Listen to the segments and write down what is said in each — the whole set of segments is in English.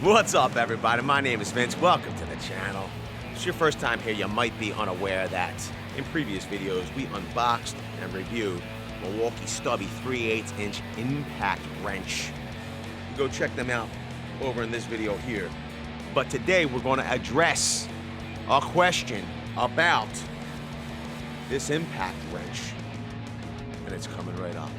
What's up, everybody? My name is Vince. Welcome to the channel. If it's your first time here, you might be unaware that in previous videos we unboxed and reviewed Milwaukee Stubby 3/8" Impact Wrench. You go check them out over in this video here. But today we're going to address a question about this impact wrench, and it's coming right up.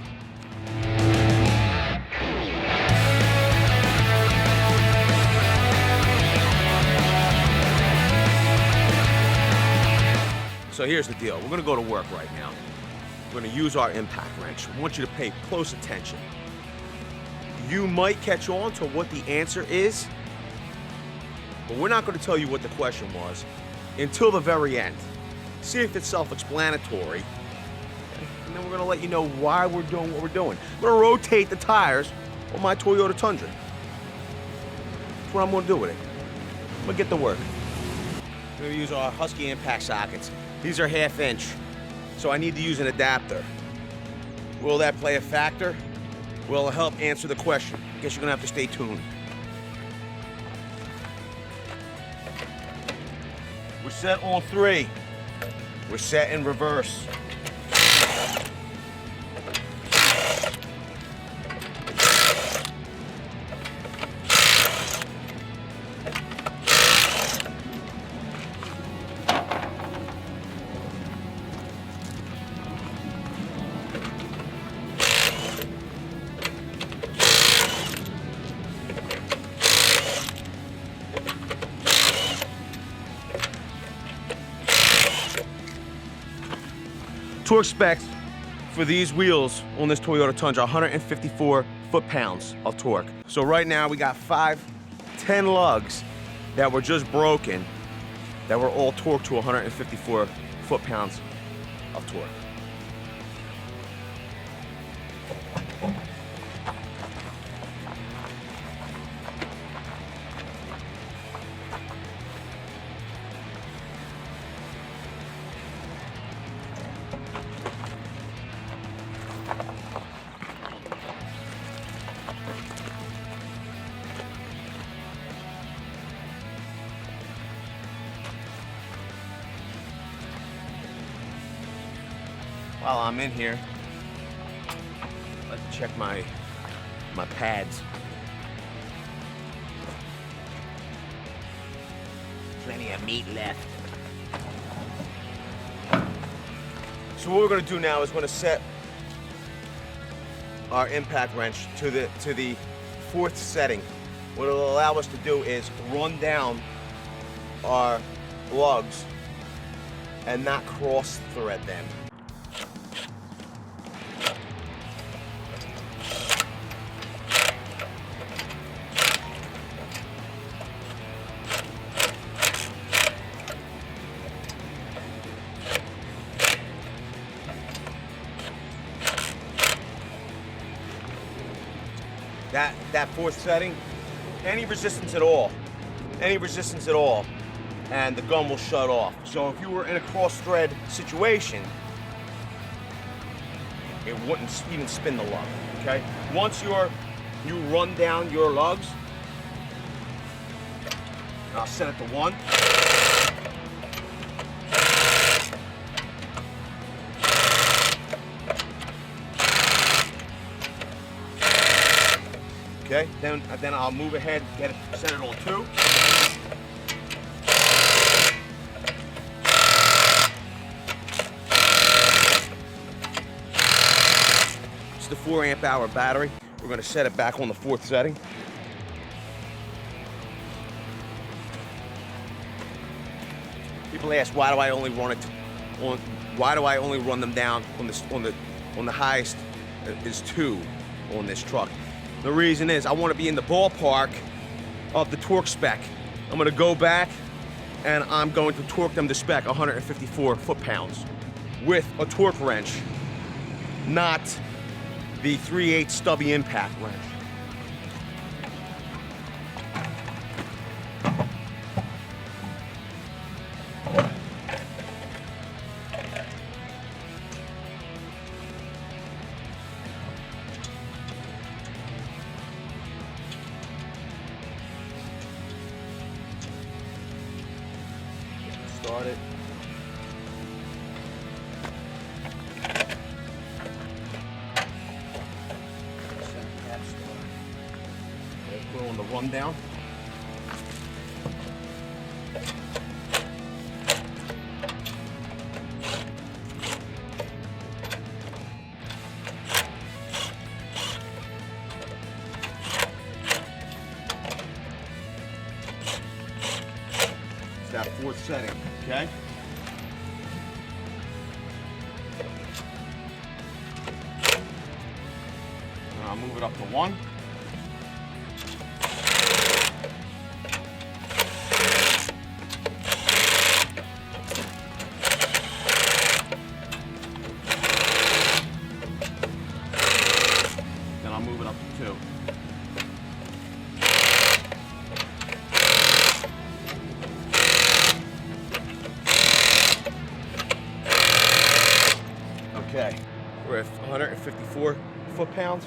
So here's the deal. We're going to go to work right now. We're going to use our impact wrench. I want you to pay close attention. You might catch on to what the answer is, but we're not going to tell you what the question was until the very end. See if it's self-explanatory, and then we're going to let you know why we're doing what we're doing. I'm going to rotate the tires on my Toyota Tundra. That's what I'm going to do with it. I'm going to get to work. We're going to use our Husky impact sockets. These are 1/2 inch, so I need to use an adapter. Will that play a factor? Will it help answer the question? I guess you're gonna have to stay tuned. We're set on 3. We're set in reverse. Torque specs for these wheels on this Toyota Tundra, 154 foot-pounds of torque. So right now we got 10 lugs that were just broken that were all torqued to 154 foot-pounds of torque. While I'm in here, let's check my pads. Plenty of meat left. So what we're going to do now is we're going to set our impact wrench to the 4th setting. What it'll allow us to do is run down our lugs and not cross thread them. That 4th setting, any resistance at all, and the gun will shut off. So if you were in a cross-thread situation, it wouldn't even spin the lug, okay? Once you run down your lugs, I'll set it to 1. Okay, then I'll move ahead, get it centered on 2. It's the 4 amp hour battery. We're going to set it back on the 4th setting. People ask, why do I only run it on? Why do I only run them down on the highest is 2 on this truck? The reason is I want to be in the ballpark of the torque spec. I'm going to go back and I'm going to torque them to spec 154 foot-pounds with a torque wrench, not the 3/8 Stubby Impact Wrench. start it. Put on the rundown. It's that fourth setting, okay? I'll move it up to 1. Then I'll move it up to 2. Okay, we're at 154 foot-pounds.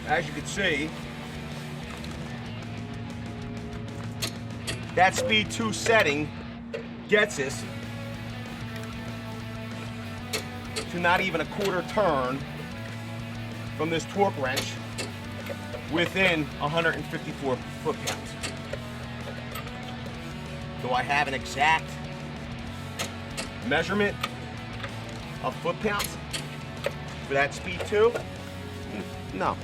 As you can see, that speed 2 setting gets us to not even a quarter turn from this torque wrench within 154 foot-pounds. Do I have an exact measurement of foot-pounds for that speed 2? No.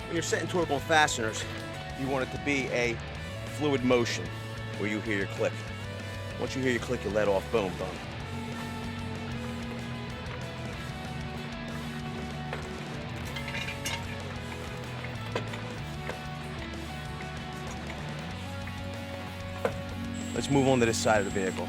When you're setting torque on fasteners, you want it to be a fluid motion where you hear your click. Once you hear your click, you let off, boom, done. Let's move on to this side of the vehicle.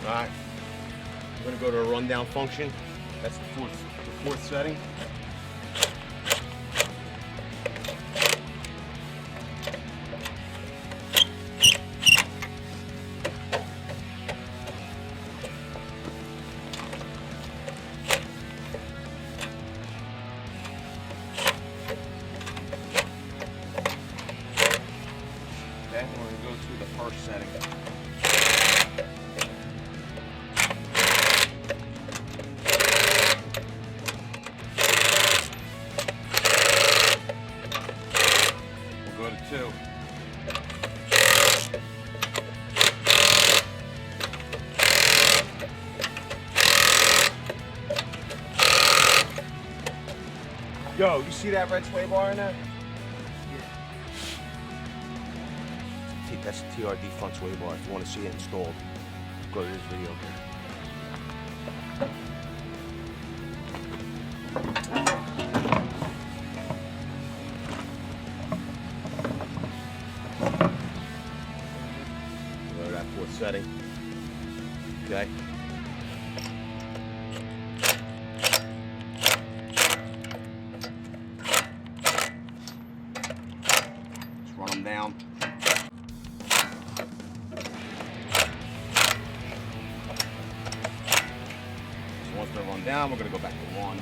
All right, we're gonna go to a rundown function. That's the fourth setting. Okay, we're gonna go to the first setting. Go to 2. Yo, you see that red sway bar in there? Yeah. That's the TRD front sway bar. If you want to see it installed, go to this video here. that fourth setting. Okay. Just run them down. So once they're run down, we're going to go back to 1.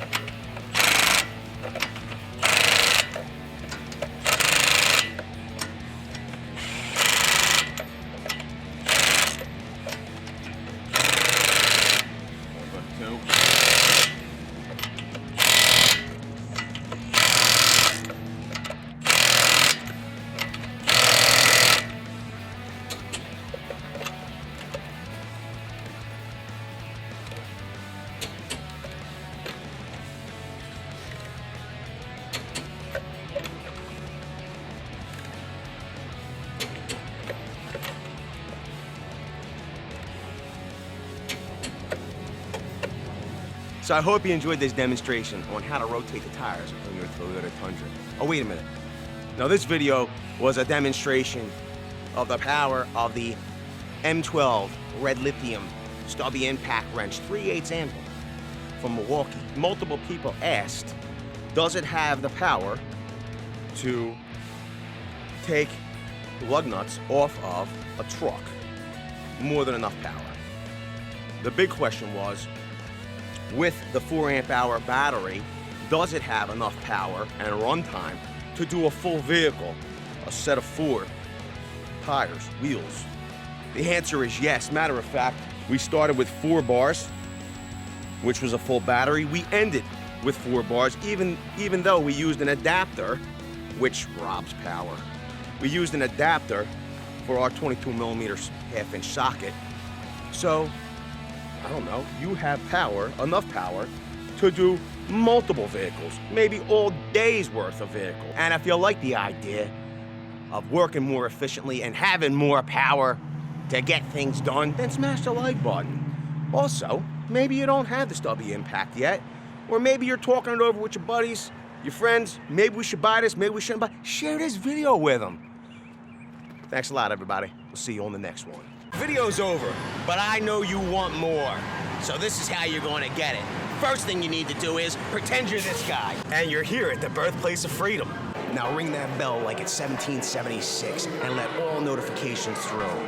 So I hope you enjoyed this demonstration on how to rotate the tires on your Toyota Tundra. Oh, wait a minute. Now this video was a demonstration of the power of the M12 red lithium Stubby Impact Wrench 3/8 anvil from Milwaukee. Multiple people asked, does it have the power to take lug nuts off of a truck? More than enough power. The big question was, with the 4 amp hour battery, does it have enough power and runtime to do a full vehicle, a set of 4 tires, wheels? The answer is yes. Matter of fact, we started with 4 bars, which was a full battery. We ended with 4 bars, even though we used an adapter, which robs power. We used an adapter for our 22mm 1/2-inch socket. So, I don't know, you have power, enough power, to do multiple vehicles, maybe all days worth of vehicle. And if you like the idea of working more efficiently and having more power to get things done, then smash the like button. Also, maybe you don't have the Stubby Impact yet, or maybe you're talking it over with your buddies, your friends, maybe we should buy this, maybe we shouldn't buy. Share this video with them. Thanks a lot, everybody. We'll see you on the next one. Video's over, but I know you want more. So this is how you're going to get it. First thing you need to do is pretend you're this guy. And you're here at the birthplace of freedom. Now ring that bell like it's 1776 and let all notifications through.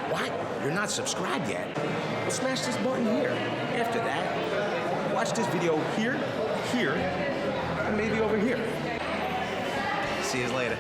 What? You're not subscribed yet? Well, smash this button here. After that, watch this video here, here, and maybe over here. See you later.